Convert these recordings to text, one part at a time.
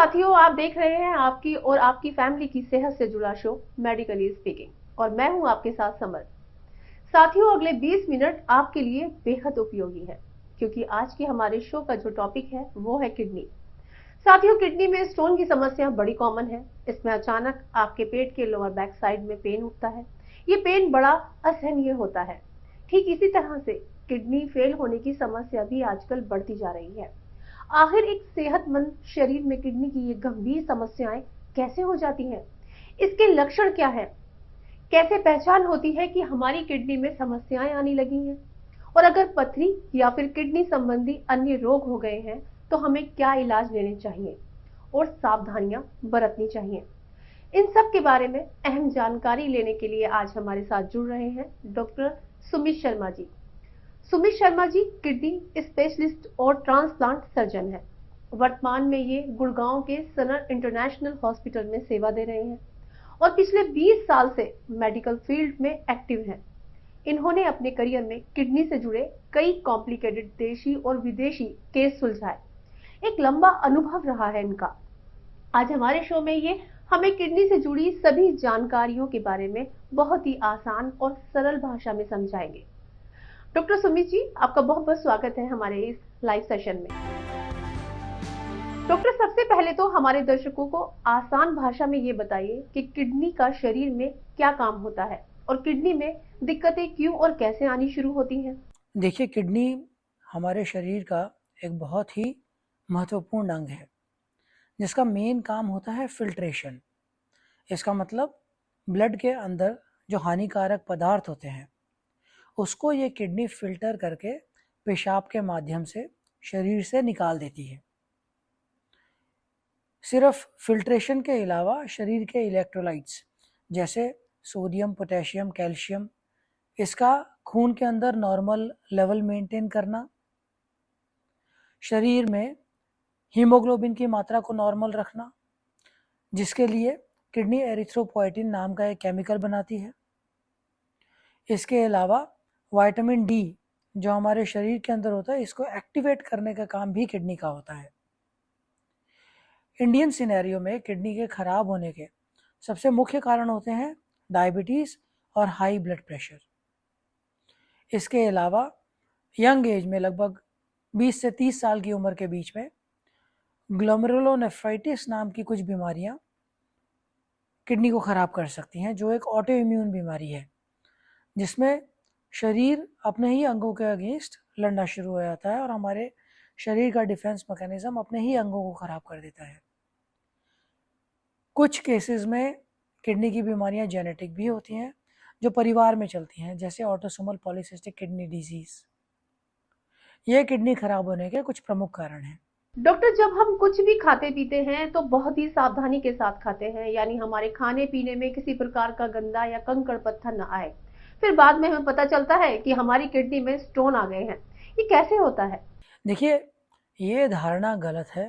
साथियों, आप देख रहे हैं आपकी और आपकी फैमिली की सेहत से जुड़ा शो मेडिकली स्पीकिंग और मैं हूं आपके साथ समर। साथियों, अगले 20 मिनट आपके लिए बेहद उपयोगी है क्योंकि आज के हमारे शो का जो टॉपिक है वो है किडनी। साथियों, किडनी में स्टोन की समस्या बड़ी कॉमन है। इसमें अचानक आपके पेट के लोअर बैक साइड में पेन उठता है। ये पेन बड़ा असहनीय होता है। ठीक इसी तरह से किडनी फेल होने की समस्या भी आजकल बढ़ती जा रही है। आखिर एक सेहतमंद शरीर में किडनी की ये गंभीर समस्याएं कैसे हो जाती हैं? इसके लक्षण क्या है? कैसे पहचान होती है कि हमारी किडनी में समस्याएं आने लगी हैं? और अगर पथरी या फिर किडनी संबंधी अन्य रोग हो गए हैं तो हमें क्या इलाज लेने चाहिए और सावधानियां बरतनी चाहिए? इन सब के बारे में अहम जानकारी लेने के लिए आज हमारे साथ जुड़ रहे हैं doctor Sumit Sharma ji. Sumit Sharma ji kidney specialist और ट्रांसप्लांट सर्जन हैं। वर्तमान में ये गुड़गांव के सनर इंटरनेशनल हॉस्पिटल में सेवा दे रहे हैं और पिछले 20 साल से मेडिकल फील्ड में एक्टिव हैं। इन्होंने अपने करियर में किडनी से जुड़े कई कॉम्प्लिकेटेड देशी और विदेशी केस सुलझाए। एक लंबा अनुभव रहा है इनका। आज हमारे शो में ये हमें किडनी से जुड़ी सभी जानकारियों के बारे में बहुत ही आसान और सरल भाषा में समझाएंगे। डॉक्टर सुमित जी, आपका बहुत बहुत स्वागत है हमारे इस लाइव सेशन में। डॉक्टर, सबसे पहले तो हमारे दर्शकों को आसान भाषा में ये बताइए कि किडनी का शरीर में क्या काम होता है और किडनी में दिक्कतें क्यों और कैसे आनी शुरू होती हैं? देखिए, किडनी हमारे शरीर का एक बहुत ही महत्वपूर्ण अंग है जिसका मेन काम होता है फिल्ट्रेशन। इसका मतलब ब्लड के अंदर जो हानिकारक पदार्थ होते हैं उसको ये किडनी फिल्टर करके पेशाब के माध्यम से शरीर से निकाल देती है। सिर्फ फिल्ट्रेशन के अलावा शरीर के इलेक्ट्रोलाइट्स जैसे सोडियम, पोटेशियम, कैल्शियम, इसका खून के अंदर नॉर्मल लेवल मेंटेन करना, शरीर में हीमोग्लोबिन की मात्रा को नॉर्मल रखना, जिसके लिए किडनी एरिथ्रोपोएटिन नाम का एक केमिकल बनाती है। इसके अलावा विटामिन डी जो हमारे शरीर के अंदर होता है, इसको एक्टिवेट करने का काम भी किडनी का होता है। इंडियन सिनेरियो में किडनी के खराब होने के सबसे मुख्य कारण होते हैं डायबिटीज़ और हाई ब्लड प्रेशर। इसके अलावा यंग एज में लगभग 20 से 30 साल की उम्र के बीच में ग्लोमेरुलोनेफ्राइटिस नाम की कुछ बीमारियां किडनी को ख़राब कर सकती हैं, जो एक ऑटो इम्यून बीमारी है जिसमें शरीर अपने ही अंगों के अगेंस्ट लड़ना शुरू हो जाता है और हमारे शरीर का डिफेंस मैकेनिज्म अपने ही अंगों को ख़राब कर देता है। कुछ केसेस में किडनी की बीमारियां जेनेटिक भी होती हैं जो परिवार में चलती हैं, जैसे ऑटोसोमल पॉलीसिस्टिक किडनी डिजीज़। ये किडनी खराब होने के कुछ प्रमुख कारण हैं। डॉक्टर, जब हम कुछ भी खाते पीते हैं तो बहुत ही सावधानी के साथ खाते हैं, यानी हमारे खाने पीने में किसी प्रकार का गंदा या कंकड़ पत्थर न आए। फिर बाद में हमें पता चलता है कि हमारी किडनी में स्टोन आ गए हैं। ये कैसे होता है? देखिए, ये धारणा गलत है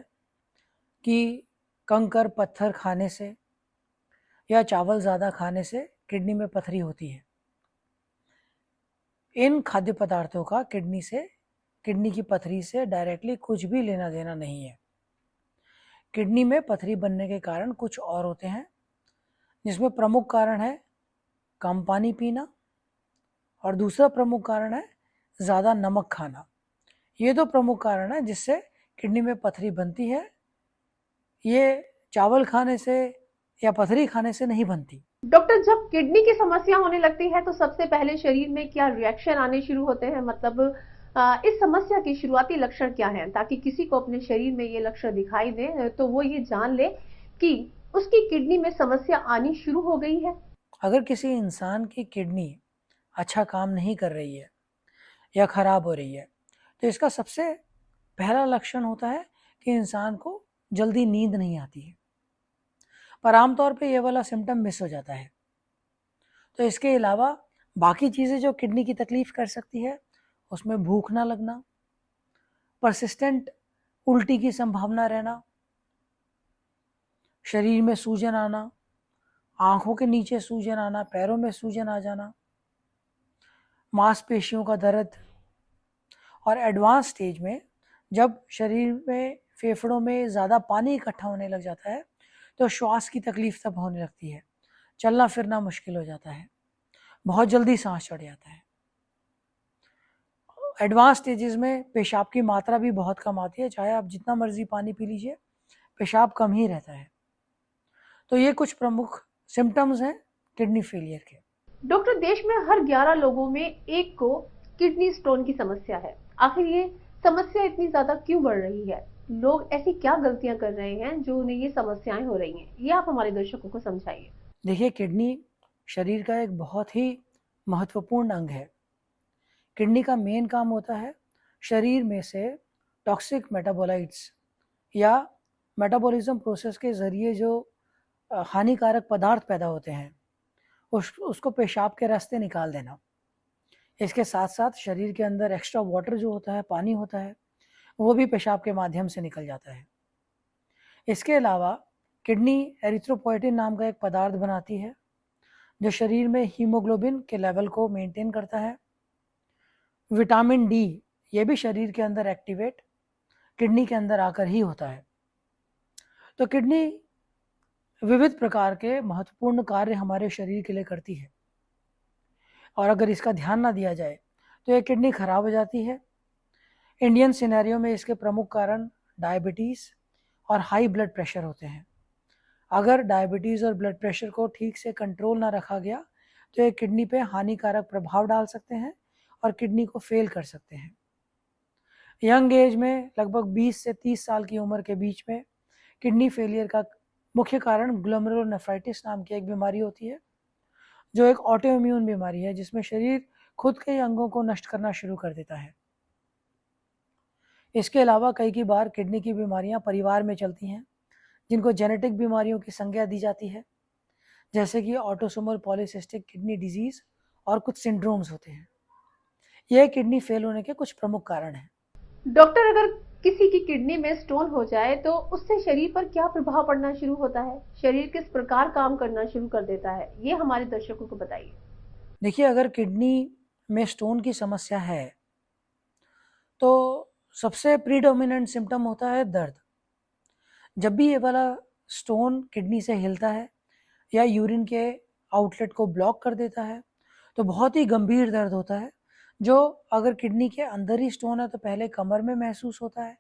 कि कंकर पत्थर खाने से या चावल ज़्यादा खाने से किडनी में पथरी होती है। इन खाद्य पदार्थों का किडनी की पथरी से डायरेक्टली कुछ भी लेना देना नहीं है। किडनी में पथरी बनने के कारण कुछ और होते हैं, जिसमें प्रमुख कारण है कम पानी पीना और दूसरा प्रमुख कारण है ज़्यादा नमक खाना। ये दो प्रमुख कारण हैं जिससे किडनी में पथरी बनती है। ये चावल खाने से या पथरी खाने से नहीं बनती। डॉक्टर, जब किडनी की समस्या होने लगती है तो सबसे पहले शरीर में क्या रिएक्शन आने शुरू होते हैं? मतलब इस समस्या के शुरुआती लक्षण क्या हैं, ताकि किसी को अपने शरीर में ये लक्षण दिखाई दे तो वो ये जान ले कि उसकी किडनी में समस्या आनी शुरू हो गई है। अगर किसी इंसान की किडनी अच्छा काम नहीं कर रही है या खराब हो रही है तो इसका सबसे पहला लक्षण होता है कि इंसान को जल्दी नींद नहीं आती है, पर आमतौर पे ये वाला सिम्टम मिस हो जाता है। तो इसके अलावा बाकी चीज़ें जो किडनी की तकलीफ कर सकती है, उसमें भूख ना लगना, परसिस्टेंट उल्टी की संभावना रहना, शरीर में सूजन आना, आंखों के नीचे सूजन आना, पैरों में सूजन आ जाना, मांसपेशियों का दर्द, और एडवांस स्टेज में जब शरीर में फेफड़ों में ज़्यादा पानी इकट्ठा होने लग जाता है तो श्वास की तकलीफ तब होने लगती है, चलना फिरना मुश्किल हो जाता है, बहुत जल्दी सांस चढ़ जाता है। एडवांस स्टेजेस में पेशाब की मात्रा भी बहुत कम आती है, चाहे आप जितना मर्जी पानी पी लीजिए, पेशाब कम ही रहता है। तो ये कुछ प्रमुख सिम्टम्स हैं किडनी फेलियर के। डॉक्टर, देश में हर 11 लोगों में एक को किडनी स्टोन की समस्या है। आखिर ये समस्या इतनी ज्यादा क्यों बढ़ रही है? लोग ऐसी क्या गलतियां कर रहे हैं जो उन्हें ये समस्याएं हो रही हैं? ये आप हमारे दर्शकों को समझाइए। देखिए, किडनी शरीर का एक बहुत ही महत्वपूर्ण अंग है। किडनी का मेन काम होता है शरीर में से टॉक्सिक मेटाबोलाइट्स या मेटाबॉलिज्म प्रोसेस के ज़रिए जो हानिकारक पदार्थ पैदा होते हैं उसको पेशाब के रास्ते निकाल देना। इसके साथ साथ शरीर के अंदर एक्स्ट्रा वाटर जो होता है, पानी होता है, वो भी पेशाब के माध्यम से निकल जाता है। इसके अलावा किडनी एरिथ्रोपोएटिन नाम का एक पदार्थ बनाती है जो शरीर में हीमोग्लोबिन के लेवल को मेंटेन करता है। विटामिन डी ये भी शरीर के अंदर एक्टिवेट किडनी के अंदर आकर ही होता है। तो किडनी विविध प्रकार के महत्वपूर्ण कार्य हमारे शरीर के लिए करती है और अगर इसका ध्यान ना दिया जाए तो ये किडनी खराब हो जाती है। इंडियन सिनेरियो में इसके प्रमुख कारण डायबिटीज़ और हाई ब्लड प्रेशर होते हैं। अगर डायबिटीज़ और ब्लड प्रेशर को ठीक से कंट्रोल ना रखा गया तो ये किडनी पे हानिकारक प्रभाव डाल सकते हैं और किडनी को फेल कर सकते हैं। यंग एज में लगभग 20 से 30 साल की उम्र के बीच में किडनी फेलियर का मुख्य कारण ग्लोमेरुलोनेफ्राइटिस नाम की एक बीमारी होती है जो एक ऑटोइम्यून बीमारी है जिसमें शरीर खुद के अंगों को नष्ट करना शुरू कर देता है। इसके अलावा कई बार किडनी की बीमारियां परिवार में चलती हैं जिनको जेनेटिक बीमारियों की संज्ञा दी जाती है, जैसे कि ऑटोसोमल पॉलीसिस्टिक किडनी डिजीज और कुछ सिंड्रोम्स होते हैं। यह किडनी फेल होने के कुछ प्रमुख कारण हैं। डॉक्टर, अगर किसी की किडनी में स्टोन हो जाए तो उससे शरीर पर क्या प्रभाव पड़ना शुरू होता है? शरीर किस प्रकार काम करना शुरू कर देता है? ये हमारे दर्शकों को बताइए। देखिए, अगर किडनी में स्टोन की समस्या है तो सबसे प्रीडोमिनेंट सिम्टम होता है दर्द। जब भी ये वाला स्टोन किडनी से हिलता है या यूरिन के आउटलेट को ब्लॉक कर देता है तो बहुत ही गंभीर दर्द होता है, जो अगर किडनी के अंदर ही स्टोन है तो पहले कमर में महसूस होता है,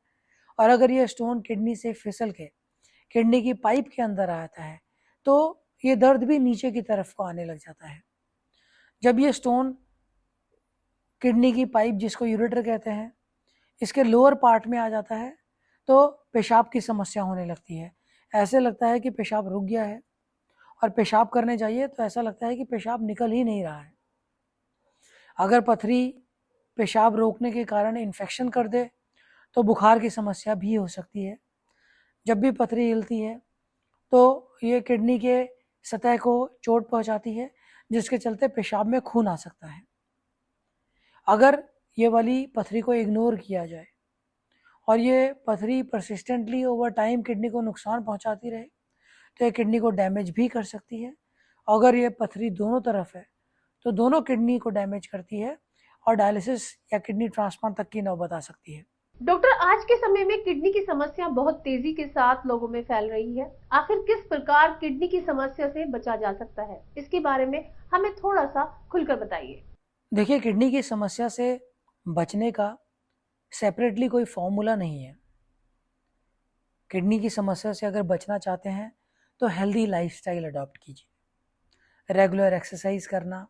और अगर ये स्टोन किडनी से फिसल के किडनी की पाइप के अंदर आता है तो ये दर्द भी नीचे की तरफ को आने लग जाता है। जब ये स्टोन किडनी की पाइप, जिसको यूरेटर कहते हैं, इसके लोअर पार्ट में आ जाता है तो पेशाब की समस्या होने लगती है। ऐसे लगता है कि पेशाब रुक गया है और पेशाब करने जाइए तो ऐसा लगता है कि पेशाब निकल ही नहीं रहा है। अगर पथरी पेशाब रोकने के कारण इन्फेक्शन कर दे तो बुखार की समस्या भी हो सकती है। जब भी पथरी हिलती है तो ये किडनी के सतह को चोट पहुंचाती है जिसके चलते पेशाब में खून आ सकता है। अगर ये वाली पथरी को इग्नोर किया जाए और ये पथरी परसिस्टेंटली ओवर टाइम किडनी को नुकसान पहुंचाती रहे तो ये किडनी को डैमेज भी कर सकती है। अगर ये पथरी दोनों तरफ है तो दोनों किडनी को डैमेज करती है और डायलिसिस या किडनी ट्रांसप्लांट तक की नौबत आ सकती है। डॉक्टर, आज के समय में किडनी की समस्या बहुत तेजी के साथ लोगों में फैल रही है। आखिर किस प्रकार किडनी की समस्या से बचा जा सकता है? इसके बारे में हमें थोड़ा सा खुलकर बताइए। देखिए, किडनी की समस्या से बचने का सेपरेटली कोई फॉर्मूला नहीं है। किडनी की समस्या से अगर बचना चाहते हैं तो हेल्दी लाइफस्टाइल अडॉप्ट कीजिए। रेगुलर एक्सरसाइज करना,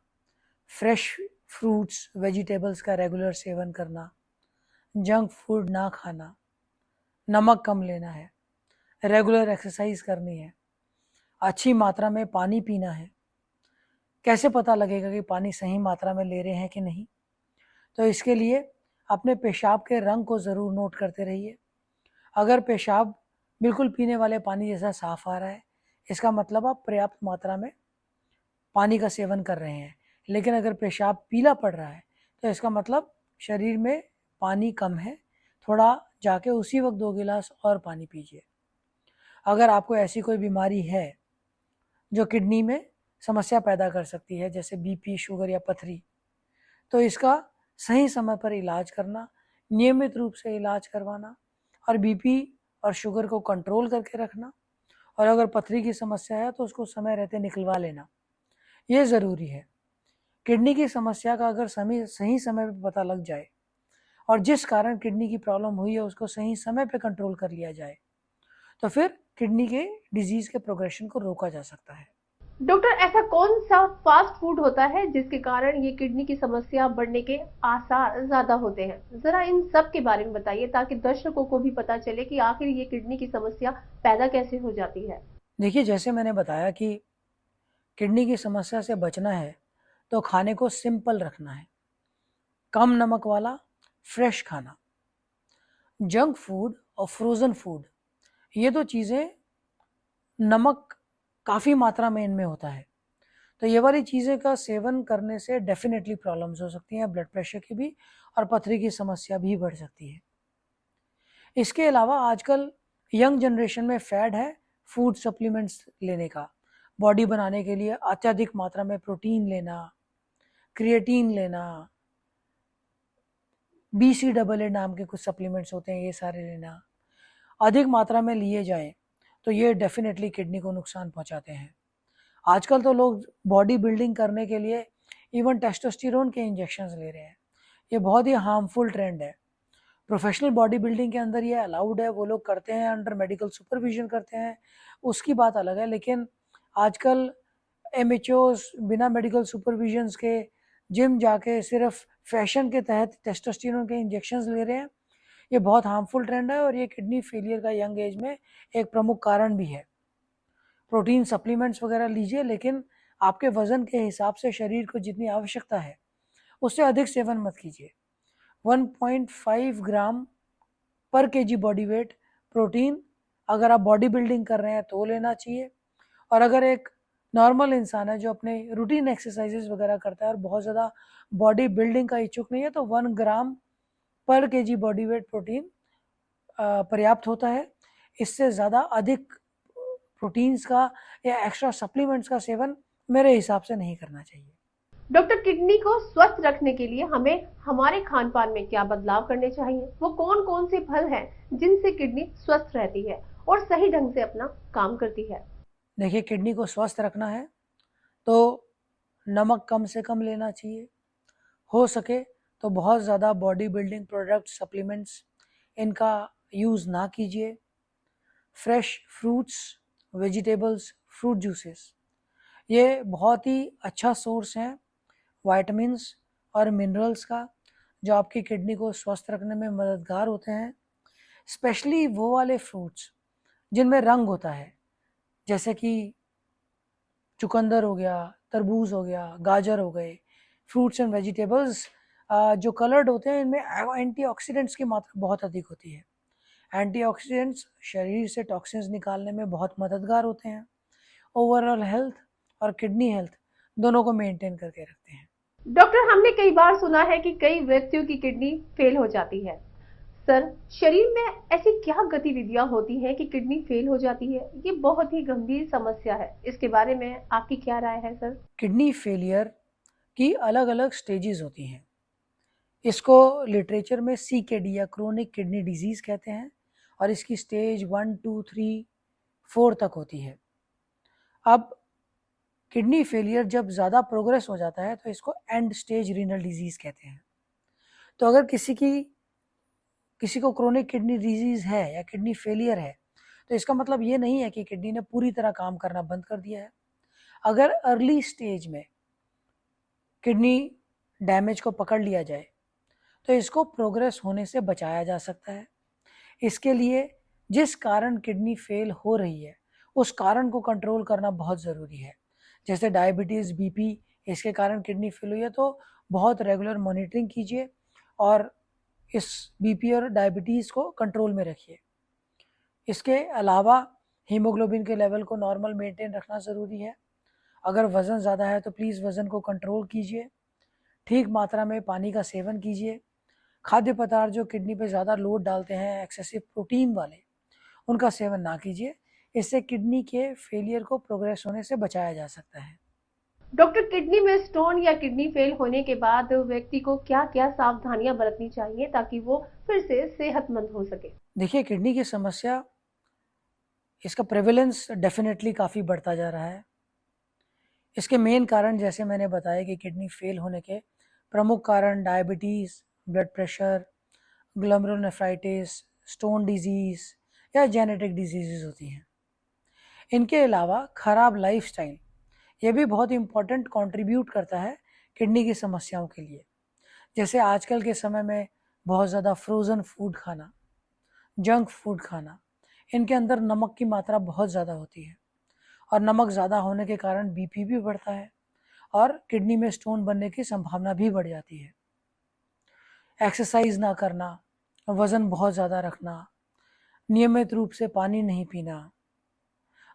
फ्रेश फ्रूट्स वेजिटेबल्स का रेगुलर सेवन करना, जंक फूड ना खाना, नमक कम लेना है, रेगुलर एक्सरसाइज करनी है, अच्छी मात्रा में पानी पीना है। कैसे पता लगेगा कि पानी सही मात्रा में ले रहे हैं कि नहीं? तो इसके लिए अपने पेशाब के रंग को ज़रूर नोट करते रहिए। अगर पेशाब बिल्कुल पीने वाले पानी जैसा साफ आ रहा है, इसका मतलब आप पर्याप्त मात्रा में पानी का सेवन कर रहे हैं। लेकिन अगर पेशाब पीला पड़ रहा है तो इसका मतलब शरीर में पानी कम है, थोड़ा जाके उसी वक्त 2 गिलास और पानी पीजिए। अगर आपको ऐसी कोई बीमारी है जो किडनी में समस्या पैदा कर सकती है, जैसे बीपी, शुगर या पथरी, तो इसका सही समय पर इलाज करना, नियमित रूप से इलाज करवाना और बीपी और शुगर को कंट्रोल करके रखना, और अगर पथरी की समस्या है तो उसको समय रहते निकलवा लेना, ये ज़रूरी है। किडनी की समस्या का अगर सही समय पे पता लग जाए और जिस कारण किडनी की प्रॉब्लम हुई है उसको सही समय पे कंट्रोल कर लिया जाए, तो फिर किडनी के डिजीज के प्रोग्रेशन को रोका जा सकता है। डॉक्टर, ऐसा कौन सा फास्ट फूड होता है जिसके कारण ये किडनी की समस्या बढ़ने के आसार ज्यादा होते हैं? जरा इन सब के बारे में बताइए ताकि दर्शकों को भी पता चले कि आखिर ये किडनी की समस्या पैदा कैसे हो जाती है। देखिए, जैसे मैंने बताया कि किडनी की समस्या से बचना है तो खाने को सिंपल रखना है, कम नमक वाला, फ्रेश खाना। जंक फूड और फ्रोज़न फूड, ये दो चीज़ें, नमक काफ़ी मात्रा में इनमें होता है, तो ये वाली चीज़ें का सेवन करने से डेफिनेटली प्रॉब्लम्स हो सकती हैं, ब्लड प्रेशर की भी और पथरी की समस्या भी बढ़ सकती है। इसके अलावा आजकल यंग जनरेशन में फैड है फूड सप्लीमेंट्स लेने का, बॉडी बनाने के लिए अत्यधिक मात्रा में प्रोटीन लेना, क्रिएटिन लेना, BCAA नाम के कुछ सप्लीमेंट्स होते हैं, ये सारे लेना अधिक मात्रा में लिए जाएं तो ये डेफिनेटली किडनी को नुकसान पहुंचाते हैं। आजकल तो लोग बॉडी बिल्डिंग करने के लिए इवन टेस्टोस्टेरोन के इंजेक्शंस ले रहे हैं, ये बहुत ही हार्मफुल ट्रेंड है। प्रोफेशनल बॉडी बिल्डिंग के अंदर ये अलाउड है, वो लोग करते हैं, अंडर मेडिकल सुपरविजन करते हैं, उसकी बात अलग है। लेकिन आजकल एमएचओस बिना मेडिकल सुपरविजन्स के जिम जाके सिर्फ फैशन के तहत टेस्टोस्टेरोन के इंजेक्शंस ले रहे हैं, ये बहुत हार्मफुल ट्रेंड है और ये किडनी फेलियर का यंग एज में एक प्रमुख कारण भी है। प्रोटीन सप्लीमेंट्स वगैरह लीजिए, लेकिन आपके वजन के हिसाब से शरीर को जितनी आवश्यकता है उससे अधिक सेवन मत कीजिए। 1.5 ग्राम पर केजी बॉडी वेट प्रोटीन अगर आप बॉडी बिल्डिंग कर रहे हैं तो लेना चाहिए, और अगर एक नॉर्मल इंसान है जो अपने रूटीन एक्सरसाइजेस वगैरह करता है और बहुत ज़्यादा बॉडी बिल्डिंग का इच्छुक नहीं है तो 1 ग्राम पर केजी बॉडी वेट प्रोटीन पर्याप्त होता है। इससे ज़्यादा अधिक प्रोटीन्स का या एक्स्ट्रा सप्लीमेंट्स का सेवन मेरे हिसाब से नहीं करना चाहिए। डॉक्टर, किडनी को स्वस्थ रखने के लिए हमें हमारे खान पान में क्या बदलाव करने चाहिए? वो कौन कौन से फल हैं जिनसे किडनी स्वस्थ रहती है और सही ढंग से अपना काम करती है? देखिए, किडनी को स्वस्थ रखना है तो नमक कम से कम लेना चाहिए, हो सके तो बहुत ज़्यादा बॉडी बिल्डिंग प्रोडक्ट सप्लीमेंट्स इनका यूज़ ना कीजिए। Fresh fruits, vegetables, fruit juices, ये बहुत ही अच्छा सोर्स है विटामिन्स और मिनरल्स का, जो आपकी किडनी को स्वस्थ रखने में मददगार होते हैं। स्पेशली वो वाले फ्रूट्स जिनमें रंग होता है, जैसे कि चुकंदर हो गया, तरबूज हो गया, गाजर हो गए, फ्रूट्स एंड वेजिटेबल्स जो कलर्ड होते हैं इनमें एंटीऑक्सीडेंट्स की मात्रा बहुत अधिक होती है। एंटीऑक्सीडेंट्स शरीर से टॉक्सिन्स निकालने में बहुत मददगार होते हैं, ओवरऑल हेल्थ और किडनी हेल्थ दोनों को मेंटेन करके रखते हैं। डॉक्टर, हमने कई बार सुना है कि कई व्यक्तियों की किडनी फेल हो जाती है। सर, शरीर में ऐसी क्या गतिविधियां होती हैं कि किडनी फेल हो जाती है? ये बहुत ही गंभीर समस्या है, इसके बारे में आपकी क्या राय है सर? किडनी फेलियर की अलग अलग स्टेजेस होती हैं, इसको लिटरेचर में CKD या क्रोनिक किडनी डिजीज कहते हैं, और इसकी स्टेज 1, 2, 3, 4 तक होती है। अब किडनी फेलियर जब ज़्यादा प्रोग्रेस हो जाता है तो इसको एंड स्टेज रीनल डिजीज कहते हैं। तो अगर किसी को क्रोनिक किडनी डिजीज है या किडनी फेलियर है तो इसका मतलब ये नहीं है कि किडनी ने पूरी तरह काम करना बंद कर दिया है। अगर अर्ली स्टेज में किडनी डैमेज को पकड़ लिया जाए तो इसको प्रोग्रेस होने से बचाया जा सकता है। इसके लिए जिस कारण किडनी फेल हो रही है उस कारण को कंट्रोल करना बहुत ज़रूरी है। जैसे डायबिटीज़, BP, इसके कारण किडनी फेल हुई है तो बहुत रेगुलर मॉनिटरिंग कीजिए और इस BP और डायबिटीज़ को कंट्रोल में रखिए। इसके अलावा हीमोग्लोबिन के लेवल को नॉर्मल मेंटेन रखना ज़रूरी है। अगर वज़न ज़्यादा है तो प्लीज़ वज़न को कंट्रोल कीजिए, ठीक मात्रा में पानी का सेवन कीजिए। खाद्य पदार्थ जो किडनी पे ज़्यादा लोड डालते हैं, एक्सेसिव प्रोटीन वाले, उनका सेवन ना कीजिए। इससे किडनी के फेलियर को प्रोग्रेस होने से बचाया जा सकता है। डॉक्टर, किडनी में स्टोन या किडनी फेल होने के बाद व्यक्ति को क्या-क्या सावधानियां बरतनी चाहिए ताकि वो फिर से सेहतमंद हो सके? देखिए, किडनी की समस्या इसका प्रेवलेंस डेफिनेटली काफ़ी बढ़ता जा रहा है। इसके मेन कारण जैसे मैंने बताया कि किडनी फेल होने के प्रमुख कारण diabetes, blood pressure, glomerulonephritis, stone disease या जेनेटिक डिजीज़ होती हैं। इनके अलावा खराब लाइफस्टाइल ये भी बहुत इंपॉर्टेंट कंट्रीब्यूट करता है किडनी की समस्याओं के लिए। जैसे आजकल के समय में बहुत ज़्यादा फ्रोज़न फूड खाना, जंक फूड खाना, इनके अंदर नमक की मात्रा बहुत ज़्यादा होती है और नमक ज़्यादा होने के कारण बीपी भी बढ़ता है और किडनी में स्टोन बनने की संभावना भी बढ़ जाती है। एक्सरसाइज ना करना, वज़न बहुत ज़्यादा रखना, नियमित रूप से पानी नहीं पीना,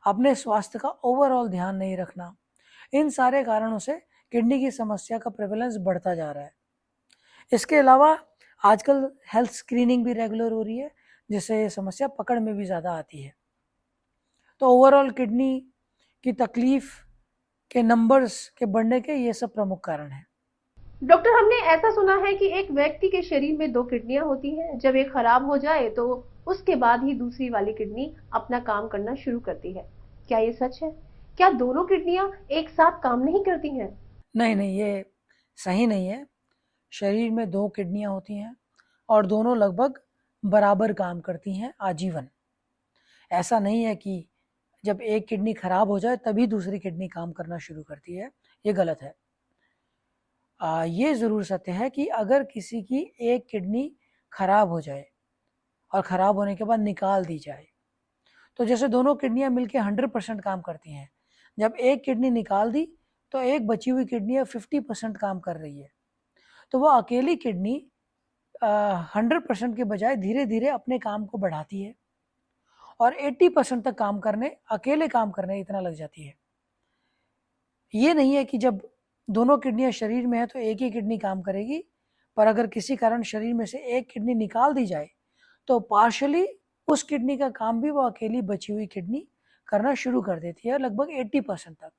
अपने स्वास्थ्य का ओवरऑल ध्यान नहीं रखना, इन सारे कारणों से किडनी की समस्या का प्रेवलेंस बढ़ता जा रहा है। इसके अलावा आजकल हेल्थ स्क्रीनिंग भी रेगुलर हो रही है, जिससे ये समस्या पकड़ में भी ज़्यादा आती है। तो ओवरऑल किडनी की तकलीफ के नंबर्स के बढ़ने के ये सब प्रमुख कारण हैं। डॉक्टर, हमने ऐसा सुना है कि एक व्यक्ति के शरीर में दो किडनियां होती हैं। जब एक खराब हो जाए तो उसके बाद ही दूसरी वाली किडनी अपना काम करना शुरू करती है। क्या ये सच है? क्या दोनों किडनियां एक साथ काम नहीं करती हैं? नहीं नहीं, ये सही नहीं है। शरीर में दो किडनियां होती हैं और दोनों लगभग बराबर काम करती हैं आजीवन। ऐसा नहीं है कि जब एक किडनी खराब हो जाए तभी दूसरी किडनी काम करना शुरू करती है, ये गलत है। ये ज़रूर सत्य है कि अगर किसी की एक किडनी खराब हो जाए और खराब होने के बाद निकाल दी जाए, तो जैसे दोनों किडनियां मिलकर 100% काम करती हैं, जब एक किडनी निकाल दी तो एक बची हुई किडनी 50% काम कर रही है। तो वो अकेली किडनी 100% के बजाय धीरे धीरे अपने काम को बढ़ाती है और 80% तक अकेले काम करने इतना लग जाती है। ये नहीं है कि जब दोनों किडनियां शरीर में है तो एक ही किडनी काम करेगी, पर अगर किसी कारण शरीर में से एक किडनी निकाल दी जाए तो पार्शली उस किडनी का काम भी वो अकेली बची हुई किडनी करना शुरू कर देती है, लगभग 80% तक,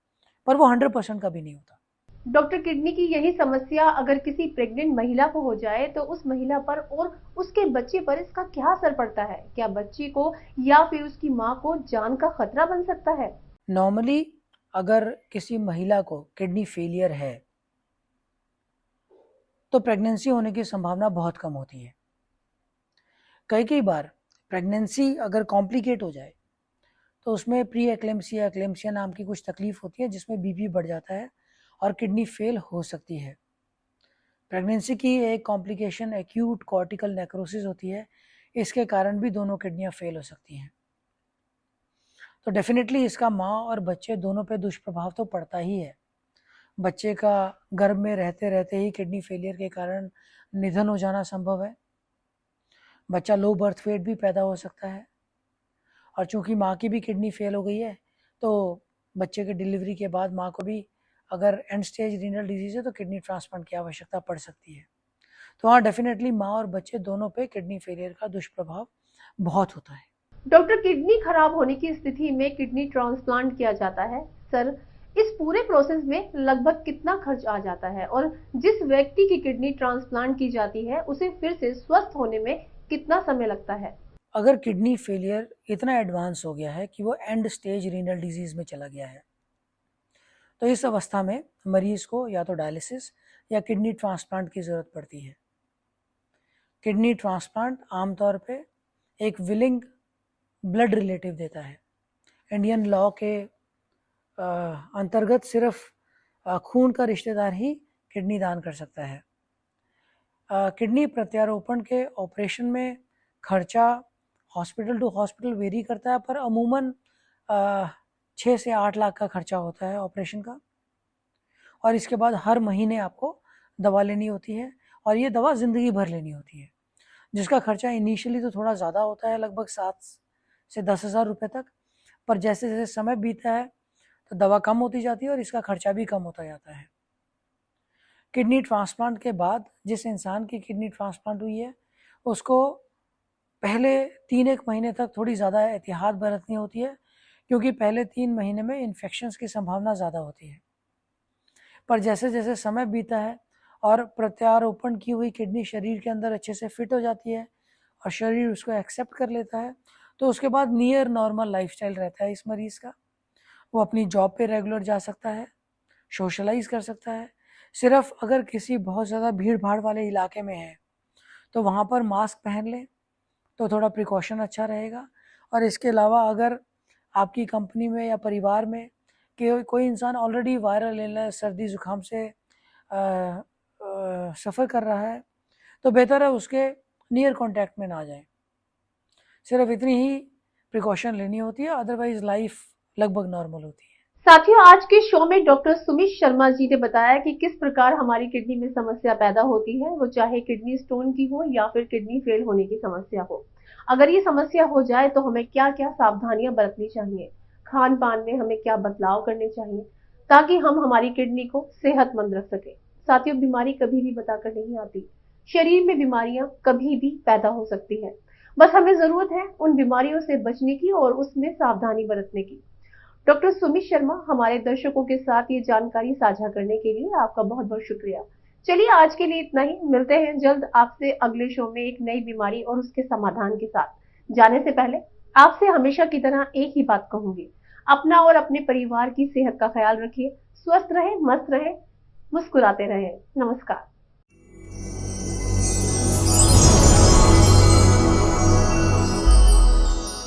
पर वो 100% का भी नहीं होता। डॉक्टर, किडनी की यही समस्या अगर किसी प्रेग्नेंट महिला को हो जाए तो उस महिला पर और उसके बच्चे पर इसका क्या असर पड़ता है? क्या बच्ची को या फिर उसकी माँ को जान का खतरा बन सकता है? नॉर्मली अगर किसी महिला को किडनी फेलियर है तो प्रेगनेंसी होने की संभावना बहुत कम होती है। कई बार प्रेगनेंसी अगर कॉम्प्लिकेट हो जाए तो उसमें प्री एक्लेम्सिया, एक्लेम्सिया नाम की कुछ तकलीफ होती है जिसमें बीपी बढ़ जाता है और किडनी फेल हो सकती है। प्रेगनेंसी की एक कॉम्प्लिकेशन एक्यूट कॉर्टिकल नेक्रोसिस होती है, इसके कारण भी दोनों किडनियां फेल हो सकती हैं। तो डेफिनेटली इसका माँ और बच्चे दोनों पे दुष्प्रभाव तो पड़ता ही है। बच्चे का गर्भ में रहते रहते ही किडनी फेलियर के कारण निधन हो जाना संभव है। बच्चा लो बर्थ वेट भी पैदा हो सकता है और चूंकि माँ की भी किडनी फेल हो गई है तो बच्चे के डिलीवरी के बाद माँ को भी अगर एंड स्टेज रीनल डिजीज है तो किडनी ट्रांसप्लांट की आवश्यकता पड़ सकती है। तो हाँ, डेफिनेटली माँ और बच्चे दोनों पे किडनी फेलियर का दुष्प्रभाव बहुत होता है। डॉक्टर, किडनी खराब होने की स्थिति में किडनी ट्रांसप्लांट किया जाता है। सर, इस पूरे प्रोसेस में लगभग कितना खर्च आ जाता है और जिस व्यक्ति की किडनी ट्रांसप्लांट की जाती है उसे फिर से स्वस्थ होने में कितना समय लगता है? अगर किडनी फेलियर इतना एडवांस हो गया है कि वो एंड स्टेज रीनल डिजीज में चला गया है तो इस अवस्था में मरीज को या तो डायलिसिस या किडनी ट्रांसप्लांट की ज़रूरत पड़ती है। किडनी ट्रांसप्लांट आमतौर पे एक विलिंग ब्लड रिलेटिव देता है। इंडियन लॉ के अंतर्गत सिर्फ खून का रिश्तेदार ही किडनी दान कर सकता है। किडनी प्रत्यारोपण के ऑपरेशन में खर्चा हॉस्पिटल टू हॉस्पिटल वेरी करता है, पर अमूमन 6 से 8 लाख का खर्चा होता है ऑपरेशन का। और इसके बाद हर महीने आपको दवा लेनी होती है और ये दवा ज़िंदगी भर लेनी होती है, जिसका खर्चा इनिशियली तो थोड़ा ज़्यादा होता है, लगभग 7 से 10 हज़ार रुपये तक, पर जैसे जैसे समय बीतता है तो दवा कम होती जाती है और इसका खर्चा भी कम होता जाता है। किडनी ट्रांसप्लांट के बाद जिस इंसान की किडनी ट्रांसप्लांट हुई है उसको पहले 3-1 महीने तक थोड़ी ज़्यादा एहतियात बरतनी होती है, क्योंकि पहले 3 महीने में इन्फेक्शंस की संभावना ज़्यादा होती है। पर जैसे जैसे समय बीता है और प्रत्यारोपण की हुई किडनी शरीर के अंदर अच्छे से फिट हो जाती है और शरीर उसको एक्सेप्ट कर लेता है, तो उसके बाद नियर नॉर्मल लाइफस्टाइल रहता है इस मरीज़ का। वो अपनी जॉब पे रेगुलर जा सकता है, सोशलाइज कर सकता है। सिर्फ अगर किसी बहुत ज़्यादा भीड़ भाड़ वाले इलाके में है तो वहाँ पर मास्क पहन लें तो थोड़ा प्रिकॉशन अच्छा रहेगा। और इसके अलावा अगर आपकी कंपनी में या परिवार में कि कोई इंसान ऑलरेडी वायरल इलनेस सर्दी ज़ुकाम से सफ़र कर रहा है तो बेहतर है उसके नियर कांटेक्ट में ना जाएं। सिर्फ इतनी ही प्रिकॉशन लेनी होती है, अदरवाइज लाइफ लगभग नॉर्मल होती है। साथियों, आज के शो में डॉक्टर सुमित शर्मा जी ने बताया कि किस प्रकार हमारी किडनी में समस्या पैदा होती है, वो चाहे किडनी स्टोन की हो या फिर किडनी फेल होने की समस्या हो। अगर ये समस्या हो जाए तो हमें क्या क्या सावधानियां बरतनी चाहिए, खान पान में हमें क्या बदलाव करने चाहिए ताकि हम हमारी किडनी को सेहतमंद रख सके। साथियों, बीमारी कभी भी बताकर नहीं आती। शरीर में बीमारियां कभी भी पैदा हो सकती है, बस हमें जरूरत है उन बीमारियों से बचने की और उसमें सावधानी बरतने की। डॉक्टर सुमित शर्मा, हमारे दर्शकों के साथ ये जानकारी साझा करने के लिए आपका बहुत बहुत शुक्रिया। चलिए, आज के लिए इतना ही। मिलते हैं जल्द आपसे अगले शो में एक नई बीमारी और उसके समाधान के साथ। जाने से पहले आपसे हमेशा की तरह एक ही बात कहूंगी, अपना और अपने परिवार की सेहत का ख्याल रखिए। स्वस्थ रहे, मस्त रहे, मुस्कुराते रहे। नमस्कार।